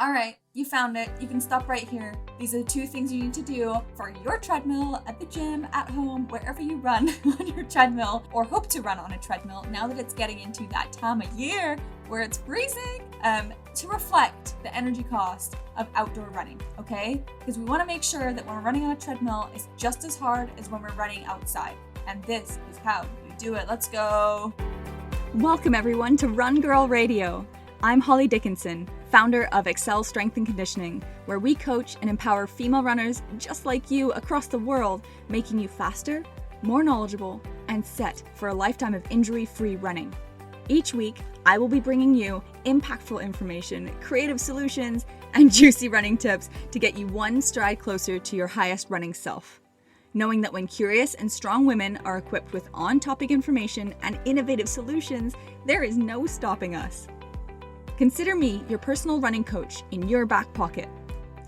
All right, you found it. You can stop right here. These are the 2 things you need to do for your treadmill, at the gym, at home, wherever you run on your treadmill or hope to run on a treadmill now that it's getting into that time of year where it's freezing, to reflect the energy cost of outdoor running, okay? Because we want to make sure that when we're running on a treadmill, it's just as hard as when we're running outside. And this is how you do it. Let's go. Welcome everyone to Run Girl Radio. I'm Holly Dickinson, founder of Excel Strength and Conditioning, where we coach and empower female runners just like you across the world, making you faster, more knowledgeable, and set for a lifetime of injury-free running. Each week, I will be bringing you impactful information, creative solutions, and juicy running tips to get you one stride closer to your highest running self. Knowing that when curious and strong women are equipped with on-topic information and innovative solutions, there is no stopping us. Consider me your personal running coach in your back pocket.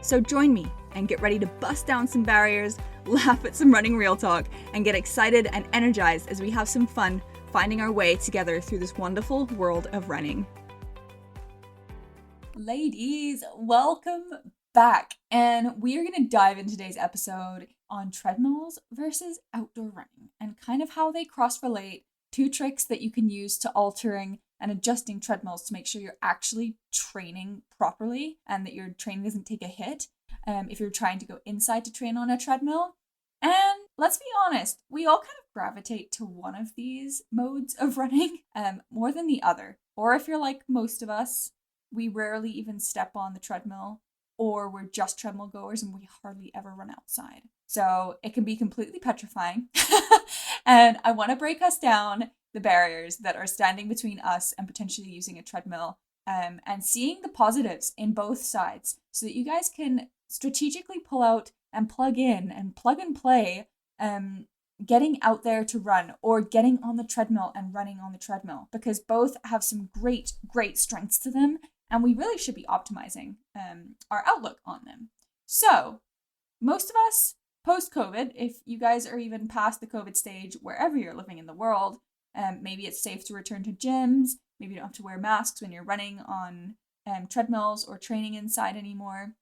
So join me and get ready to bust down some barriers, laugh at some running real talk, and get excited and energized as we have some fun finding our way together through this wonderful world of running. Ladies, welcome back. And we are going to dive into today's episode on treadmills versus outdoor running and kind of how they cross-relate, 2 tricks that you can use to altering and adjusting treadmills to make sure you're actually training properly and that your training doesn't take a hit if you're trying to go inside to train on a treadmill. And let's be honest, we all kind of gravitate to one of these modes of running more than the other. Or if you're like most of us, we rarely even step on the treadmill, or we're just treadmill goers and we hardly ever run outside. So it can be completely petrifying. And I want to break us down the barriers that are standing between us and potentially using a treadmill, and seeing the positives in both sides so that you guys can strategically pull out and plug in and plug and play getting out there to run or getting on the treadmill and running on the treadmill, because both have some great strengths to them and we really should be optimizing our outlook on them. So most of us post-COVID, if you guys are even past the COVID stage, wherever you're living in the world, maybe it's safe to return to gyms. Maybe you don't have to wear masks when you're running on treadmills or training inside anymore.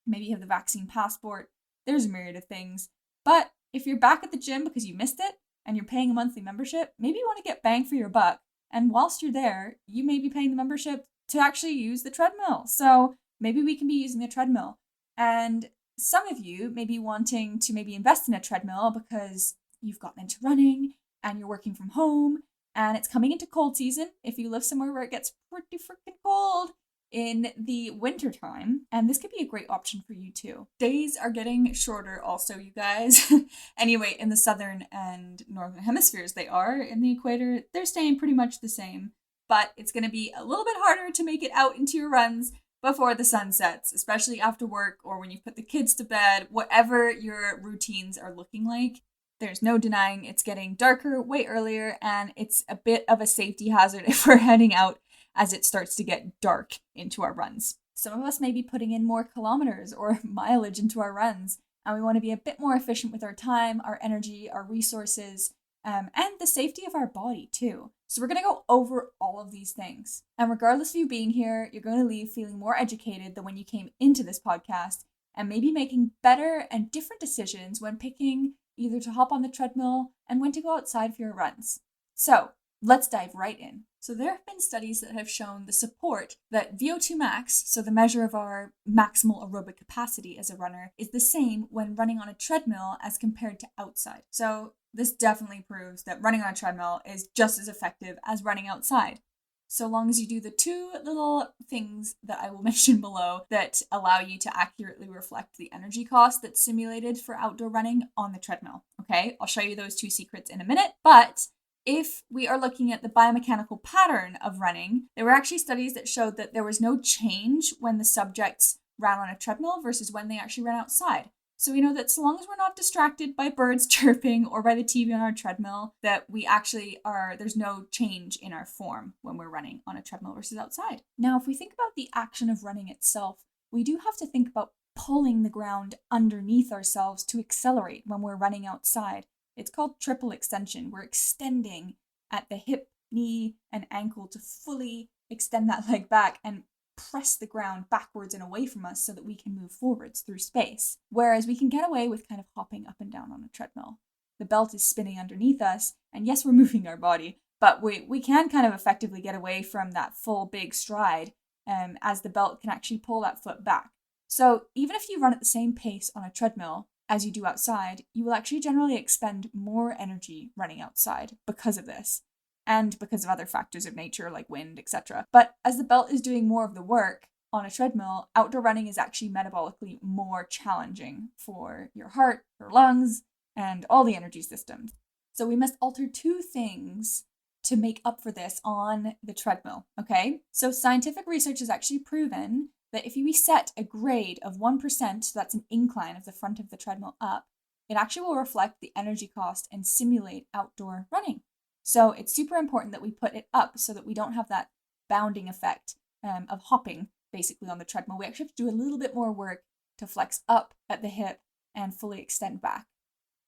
Maybe you have the vaccine passport. There's a myriad of things. But if you're back at the gym because you missed it and you're paying a monthly membership, maybe you want to get bang for your buck. And whilst you're there, you may be paying the membership to actually use the treadmill. So maybe we can be using the treadmill. And some of you may be wanting to maybe invest in a treadmill because you've gotten into running and you're working from home and it's coming into cold season if you live somewhere where it gets pretty freaking cold in the winter time. And this could be a great option for you too. Days are getting shorter also, you guys. Anyway, in the southern and northern hemispheres, they are. In the equator, they're staying pretty much the same. But it's going to be a little bit harder to make it out into your runs before the sun sets, especially after work or when you've put the kids to bed, whatever your routines are looking like. There's no denying it's getting darker way earlier, and it's a bit of a safety hazard if we're heading out as it starts to get dark into our runs. Some of us may be putting in more kilometers or mileage into our runs, and we want to be a bit more efficient with our time, our energy, our resources, and the safety of our body too. So we're going to go over all of these things. And regardless of you being here, you're going to leave feeling more educated than when you came into this podcast, and maybe making better and different decisions when picking either to hop on the treadmill and when to go outside for your runs. So let's dive right in. So there have been studies that have shown the support that VO2 max, so the measure of our maximal aerobic capacity as a runner, is the same when running on a treadmill as compared to outside. So this definitely proves that running on a treadmill is just as effective as running outside, so long as you do the 2 little things that I will mention below that allow you to accurately reflect the energy cost that's simulated for outdoor running on the treadmill. Okay, I'll show you those 2 secrets in a minute, but if we are looking at the biomechanical pattern of running, there were actually studies that showed that there was no change when the subjects ran on a treadmill versus when they actually ran outside. So we know that so long as we're not distracted by birds chirping or by the TV on our treadmill, that we actually there's no change in our form when we're running on a treadmill versus outside. Now, if we think about the action of running itself, we do have to think about pulling the ground underneath ourselves to accelerate when we're running outside. It's called triple extension. We're extending at the hip, knee, and ankle to fully extend that leg back and press the ground backwards and away from us so that we can move forwards through space. Whereas we can get away with kind of hopping up and down on a treadmill. The belt is spinning underneath us, and yes, we're moving our body, but we can kind of effectively get away from that full big stride as the belt can actually pull that foot back. So even if you run at the same pace on a treadmill as you do outside, you will actually generally expend more energy running outside because of this, and because of other factors of nature like wind, etc. But as the belt is doing more of the work on a treadmill, outdoor running is actually metabolically more challenging for your heart, your lungs, and all the energy systems. So we must alter two things to make up for this on the treadmill, okay? So scientific research has actually proven that if we set a grade of 1%, so that's an incline of the front of the treadmill up, it actually will reflect the energy cost and simulate outdoor running. So it's super important that we put it up so that we don't have that bounding effect of hopping basically on the treadmill. We actually have to do a little bit more work to flex up at the hip and fully extend back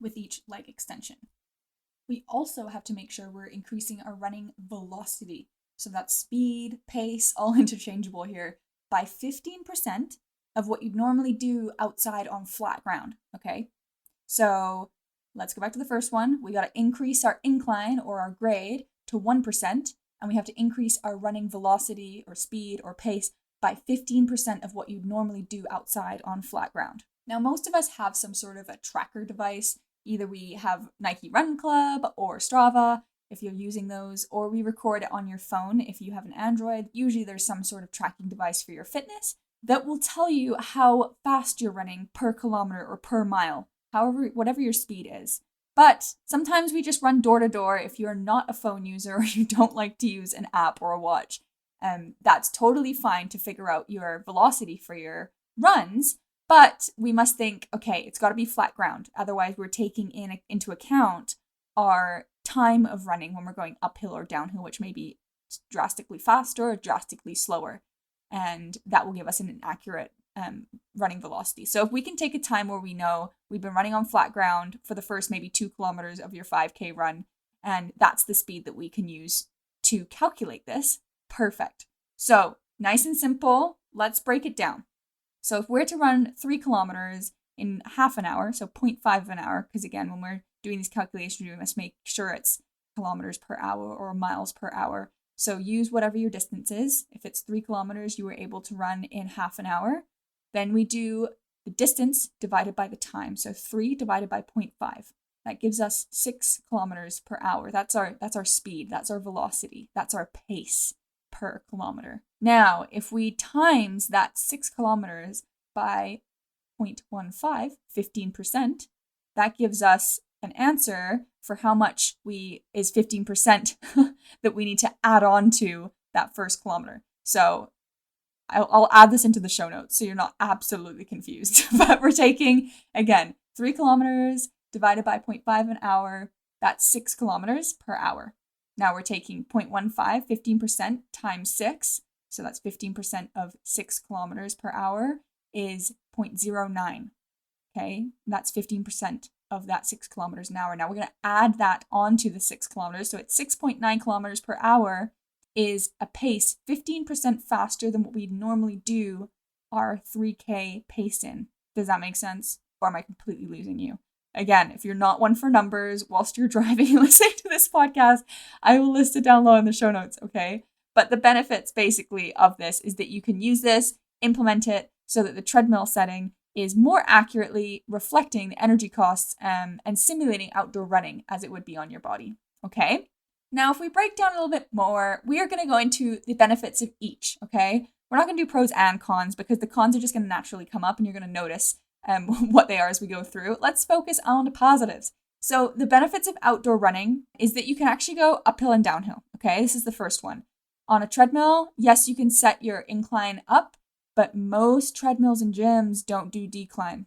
with each leg extension. We also have to make sure we're increasing our running velocity. So that's speed, pace, all interchangeable here, by 15% of what you'd normally do outside on flat ground, okay? So let's go back to the first one. We got to increase our incline or our grade to 1%, and we have to increase our running velocity or speed or pace by 15% of what you'd normally do outside on flat ground. Now, most of us have some sort of a tracker device. Either we have Nike Run Club or Strava, if you're using those, or we record it on your phone if you have an Android. Usually there's some sort of tracking device for your fitness that will tell you how fast you're running per kilometer or per mile, however, whatever your speed is. But sometimes we just run door to door if you're not a phone user or you don't like to use an app or a watch. That's totally fine to figure out your velocity for your runs. But we must think, okay, it's got to be flat ground. Otherwise, we're taking into account our time of running when we're going uphill or downhill, which may be drastically faster or drastically slower. And that will give us an inaccurate running velocity. So if we can take a time where we know we've been running on flat ground for the first maybe 2 kilometers of your 5K run, and that's the speed that we can use to calculate this, perfect. So nice and simple, let's break it down. So if we're to run 3 kilometers in half an hour, so 0.5 of an hour, because again, when we're doing these calculations, we must make sure it's kilometers per hour or miles per hour. So use whatever your distance is. If it's 3 kilometers, you were able to run in half an hour. Then we do the distance divided by the time. So 3 divided by 0.5. That gives us 6 kilometers per hour. That's our speed. That's our velocity. That's our pace per kilometer. Now, if we times that 6 kilometers by 0.15, 15%, that gives us an answer for how much is 15% that we need to add on to that first kilometer. So I'll add this into the show notes so you're not absolutely confused. But we're taking, again, 3 kilometers divided by 0.5 an hour, that's 6 kilometers per hour. Now we're taking 0.15, 15% times 6. So that's 15% of 6 kilometers per hour is 0.09. Okay, and that's 15% of that 6 kilometers an hour. Now we're going to add that onto the 6 kilometers. So it's 6.9 kilometers per hour is a pace 15% faster than what we'd normally do our 3K pace in. Does that make sense? Or am I completely losing you? Again, if you're not one for numbers whilst you're driving and listening to this podcast, I will list it down low in the show notes, okay? But the benefits basically of this is that you can use this, implement it so that the treadmill setting is more accurately reflecting the energy costs and simulating outdoor running as it would be on your body, okay? Now, if we break down a little bit more, we are going to go into the benefits of each, okay? We're not going to do pros and cons because the cons are just going to naturally come up and you're going to notice what they are as we go through. Let's focus on the positives. So the benefits of outdoor running is that you can actually go uphill and downhill, okay? This is the first one. On a treadmill, yes, you can set your incline up, but most treadmills and gyms don't do decline.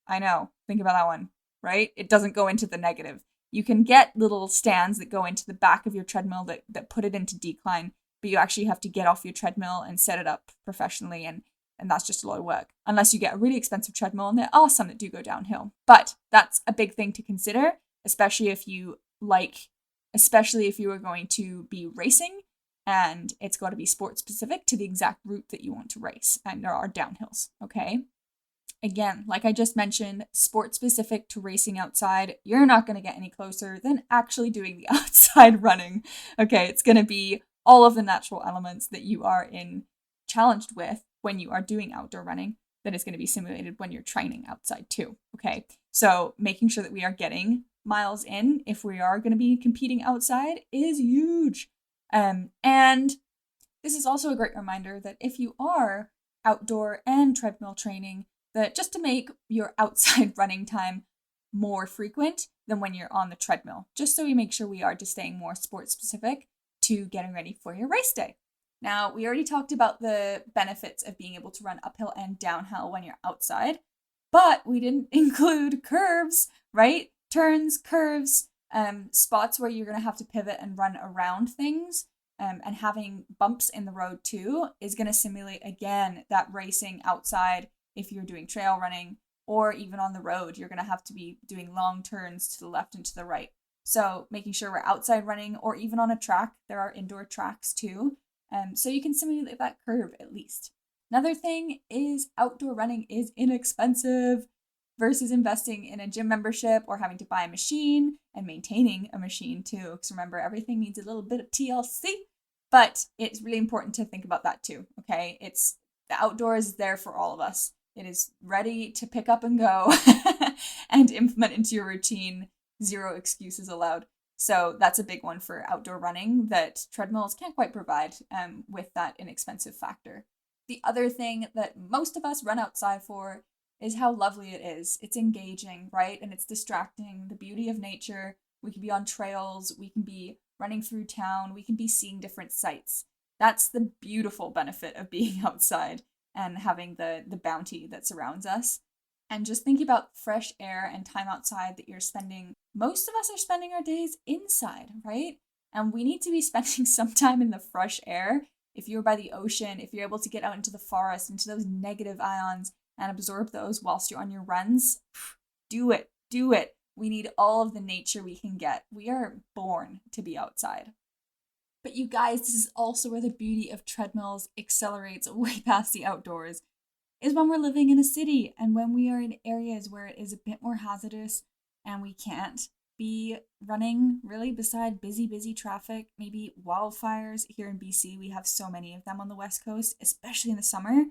I know, think about that one, right? It doesn't go into the negative. You can get little stands that go into the back of your treadmill that put it into decline, but you actually have to get off your treadmill and set it up professionally, and that's just a lot of work. Unless you get a really expensive treadmill, and there are some that do go downhill. But that's a big thing to consider, especially if you are going to be racing and it's got to be sport specific to the exact route that you want to race. And there are downhills, okay? Again, like I just mentioned, sport specific to racing outside, you're not going to get any closer than actually doing the outside running. Okay, it's going to be all of the natural elements that you are challenged with when you are doing outdoor running that is going to be simulated when you're training outside too. Okay, so making sure that we are getting miles in if we are going to be competing outside is huge. And this is also a great reminder that if you are outdoor and treadmill training, that just to make your outside running time more frequent than when you're on the treadmill, just so we make sure we are just staying more sport specific to getting ready for your race day. Now, we already talked about the benefits of being able to run uphill and downhill when you're outside, but we didn't include curves, right? Turns, curves, spots where you're going to have to pivot and run around things, and having bumps in the road too is going to simulate, again, that racing outside. If you're doing trail running or even on the road, you're going to have to be doing long turns to the left and to the right. So making sure we're outside running or even on a track, there are indoor tracks too. So you can simulate that curve at least. Another thing is outdoor running is inexpensive versus investing in a gym membership or having to buy a machine and maintaining a machine too. Because remember, everything needs a little bit of TLC, but it's really important to think about that too, okay? The outdoors is there for all of us. It is ready to pick up and go and implement into your routine. Zero excuses allowed. So that's a big one for outdoor running that treadmills can't quite provide with that inexpensive factor. The other thing that most of us run outside for is how lovely it is. It's engaging, right? And it's distracting. The beauty of nature. We can be on trails. We can be running through town. We can be seeing different sights. That's the beautiful benefit of being outside and having the bounty that surrounds us. And just think about fresh air and time outside that you're spending. Most of us are spending our days inside, right? And we need to be spending some time in the fresh air. If you're by the ocean, if you're able to get out into the forest, into those negative ions and absorb those whilst you're on your runs, do it. We need all of the nature we can get. We are born to be outside. But you guys, this is also where the beauty of treadmills accelerates way past the outdoors, is when we're living in a city and when we are in areas where it is a bit more hazardous and we can't be running really beside busy traffic, maybe wildfires. Here in BC, we have so many of them on the West Coast, especially in the summer,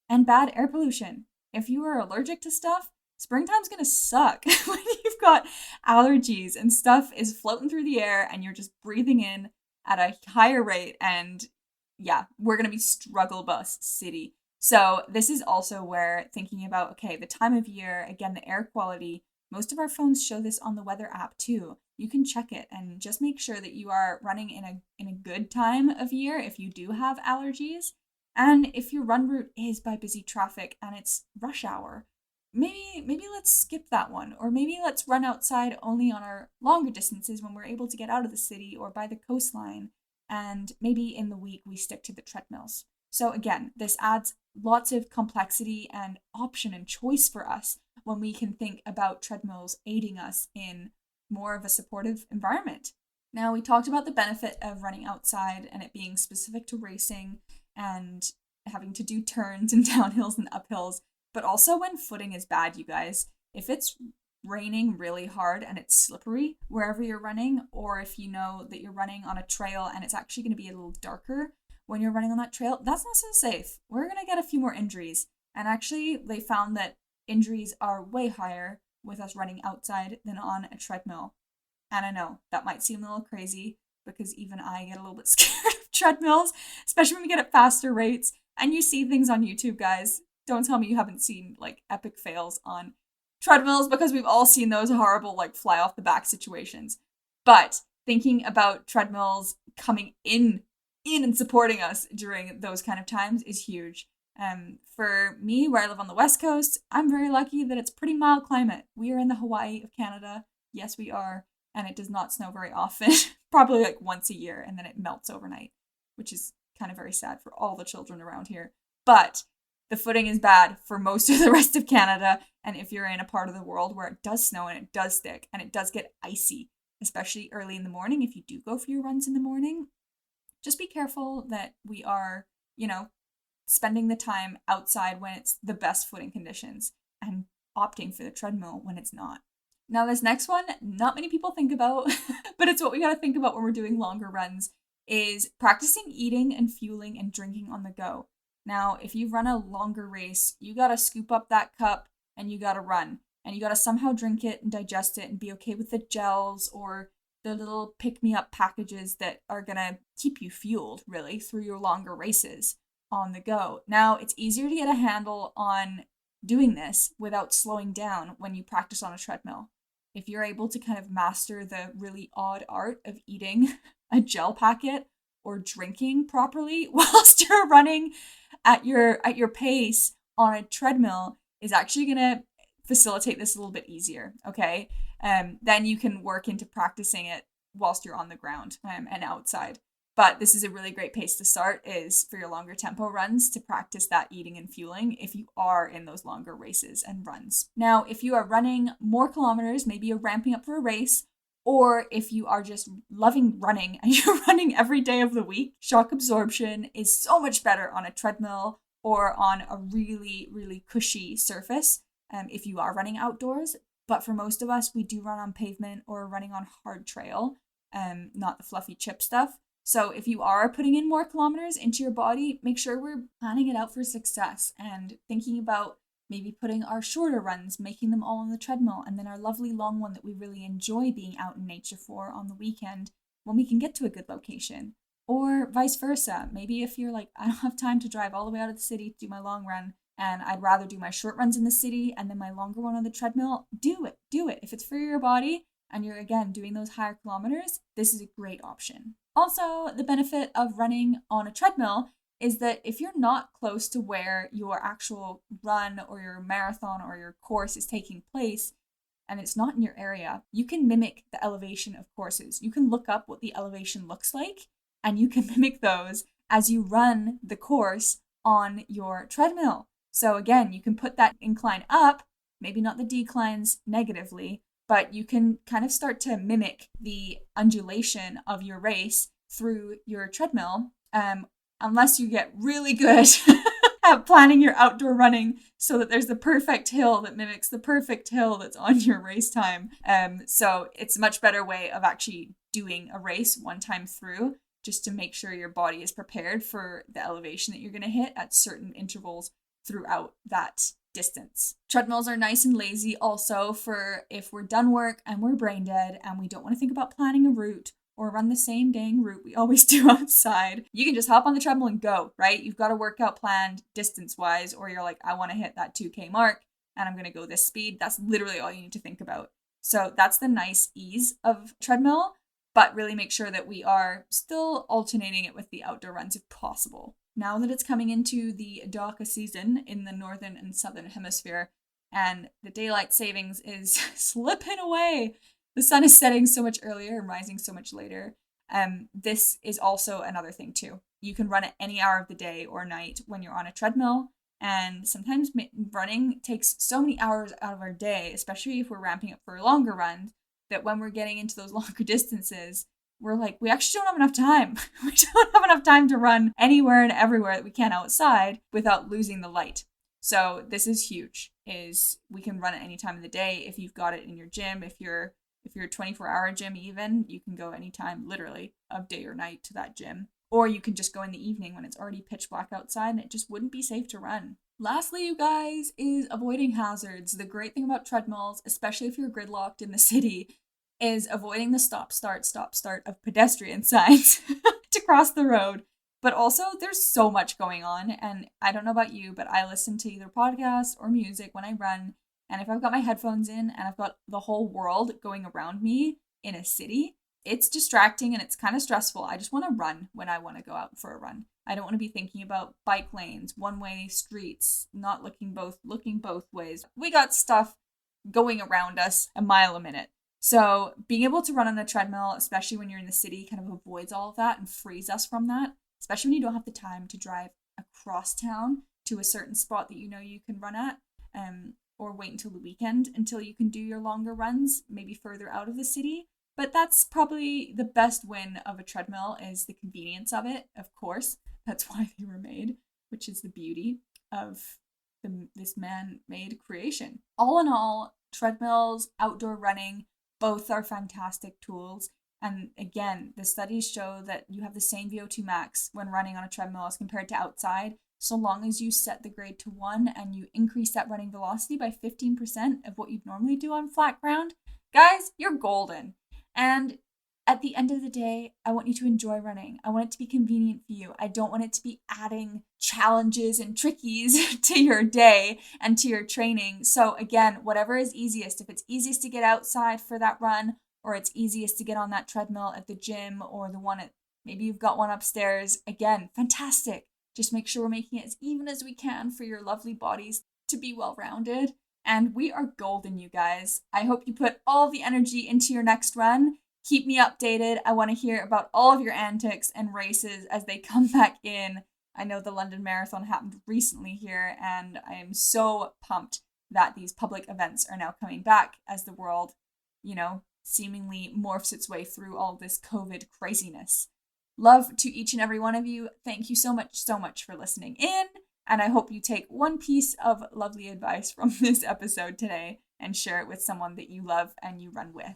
and bad air pollution. If you are allergic to stuff, springtime's gonna suck when you've got allergies and stuff is floating through the air and you're just breathing in at a higher rate, and yeah, we're gonna be struggle bus city. So this is also where thinking about, okay, the time of year, again, the air quality, most of our phones show this on the weather app too. You can check it and just make sure that you are running in a good time of year if you do have allergies. And if your run route is by busy traffic and it's rush hour, maybe let's skip that one. Or maybe let's run outside only on our longer distances when we're able to get out of the city or by the coastline. And maybe in the week we stick to the treadmills. So again, this adds lots of complexity and option and choice for us when we can think about treadmills aiding us in more of a supportive environment. Now, we talked about the benefit of running outside and it being specific to racing and having to do turns and downhills and uphills, but also when footing is bad, you guys. If it's raining really hard and it's slippery wherever you're running, or if you know that you're running on a trail and it's actually going to be a little darker when you're running on that trail, that's not so safe. We're going to get a few more injuries. And actually, they found that injuries are way higher with us running outside than on a treadmill. And I know that might seem a little crazy because even I get a little bit scared of treadmills, especially when we get at faster rates. And you see things on YouTube, guys. Don't tell me you haven't seen like epic fails on treadmills, because we've all seen those horrible like fly off the back situations. But thinking about treadmills coming in and supporting us during those kind of times is huge. For me, where I live on the West Coast, I'm very lucky that it's pretty mild climate. We are in the Hawaii of Canada. Yes, we are. And it does not snow very often, probably like once a year, and then it melts overnight, which is kind of very sad for all the children around here. But the footing is bad for most of the rest of Canada. And if you're in a part of the world where it does snow and it does stick and it does get icy, especially early in the morning, if you do go for your runs in the morning, just be careful that we are, spending the time outside when it's the best footing conditions and opting for the treadmill when it's not. Now, this next one, not many people think about, but it's what we got to think about when we're doing longer runs, is practicing eating and fueling and drinking on the go. Now, if you run a longer race, you got to scoop up that cup and you got to run. And you got to somehow drink it and digest it and be okay with the gels or the little pick-me-up packages that are going to keep you fueled, really, through your longer races on the go. Now, it's easier to get a handle on doing this without slowing down when you practice on a treadmill. If you're able to kind of master the really odd art of eating a gel packet or drinking properly whilst you're running at your pace on a treadmill, is actually going to facilitate this a little bit easier, okay? Then you can work into practicing it whilst you're on the ground and outside. But this is a really great pace to start, is for your longer tempo runs, to practice that eating and fueling if you are in those longer races and runs. Now, if you are running more kilometers, maybe you're ramping up for a race, or if you are just loving running and you're running every day of the week, shock absorption is so much better on a treadmill or on a really, really cushy surface if you are running outdoors. But for most of us, we do run on pavement or running on hard trail, not the fluffy chip stuff. So if you are putting in more kilometers into your body, make sure we're planning it out for success and thinking about maybe putting our shorter runs, making them all on the treadmill, and then our lovely long one that we really enjoy being out in nature for on the weekend when we can get to a good location. Or vice versa. Maybe if you're like, I don't have time to drive all the way out of the city to do my long run, and I'd rather do my short runs in the city and then my longer one on the treadmill, do it. If it's for your body and you're, again, doing those higher kilometers, this is a great option. Also, the benefit of running on a treadmill is that if you're not close to where your actual run or your marathon or your course is taking place, and it's not in your area, you can mimic the elevation of courses. You can look up what the elevation looks like, and you can mimic those as you run the course on your treadmill. So again, you can put that incline up, maybe not the declines negatively, but you can kind of start to mimic the undulation of your race through your treadmill, unless you get really good at planning your outdoor running so that there's the perfect hill that mimics the perfect hill that's on your race time. So it's a much better way of actually doing a race one time through, just to make sure your body is prepared for the elevation that you're going to hit at certain intervals throughout that distance. Treadmills are nice and lazy also for if we're done work and we're brain dead and we don't want to think about planning a route or run the same dang route we always do outside. You can just hop on the treadmill and go, right? You've got a workout planned distance-wise, or you're like, I want to hit that 2K mark and I'm going to go this speed. That's literally all you need to think about. So that's the nice ease of treadmill, but really make sure that we are still alternating it with the outdoor runs if possible. Now that it's coming into the darker season in the northern and southern hemisphere, and the daylight savings is slipping away, the sun is setting so much earlier and rising so much later. This is also another thing too. You can run at any hour of the day or night when you're on a treadmill, and sometimes running takes so many hours out of our day, especially if we're ramping up for a longer run, that when we're getting into those longer distances, we're like, we actually don't have enough time. We don't have enough time to run anywhere and everywhere that we can outside without losing the light. So this is huge, is we can run at any time of the day. If you've got it in your gym, if you're a 24-hour gym even, you can go anytime, literally, of day or night to that gym. Or you can just go in the evening when it's already pitch black outside and it just wouldn't be safe to run. Lastly, you guys, is avoiding hazards. The great thing about treadmills, especially if you're gridlocked in the city, is avoiding the stop, start of pedestrian signs to cross the road. But also, there's so much going on, and I don't know about you, but I listen to either podcasts or music when I run, and if I've got my headphones in and I've got the whole world going around me in a city, it's distracting and it's kind of stressful. I just want to run when I want to go out for a run. I don't want to be thinking about bike lanes, one-way streets, not looking both ways. We got stuff going around us a mile a minute. So being able to run on a treadmill, especially when you're in the city, kind of avoids all of that and frees us from that, especially when you don't have the time to drive across town to a certain spot that you know you can run at, or wait until the weekend until you can do your longer runs, maybe further out of the city. But that's probably the best win of a treadmill is the convenience of it, of course. That's why they were made, which is the beauty of this man-made creation. All in all, treadmills, outdoor running, both are fantastic tools. And again, the studies show that you have the same VO2 max when running on a treadmill as compared to outside, so long as you set the grade to 1 and you increase that running velocity by 15% of what you'd normally do on flat ground. Guys, you're golden. And at the end of the day, I want you to enjoy running. I want it to be convenient for you. I don't want it to be adding challenges and trickies to your day and to your training. So again, whatever is easiest, if it's easiest to get outside for that run, or it's easiest to get on that treadmill at the gym, or the one at, maybe you've got one upstairs, again, fantastic. Just make sure we're making it as even as we can for your lovely bodies to be well-rounded. And we are golden, you guys. I hope you put all the energy into your next run. Keep me updated. I want to hear about all of your antics and races as they come back in. I know the London Marathon happened recently here, and I am so pumped that these public events are now coming back as the world, seemingly morphs its way through all this COVID craziness. Love to each and every one of you. Thank you so much for listening in. And I hope you take one piece of lovely advice from this episode today and share it with someone that you love and you run with.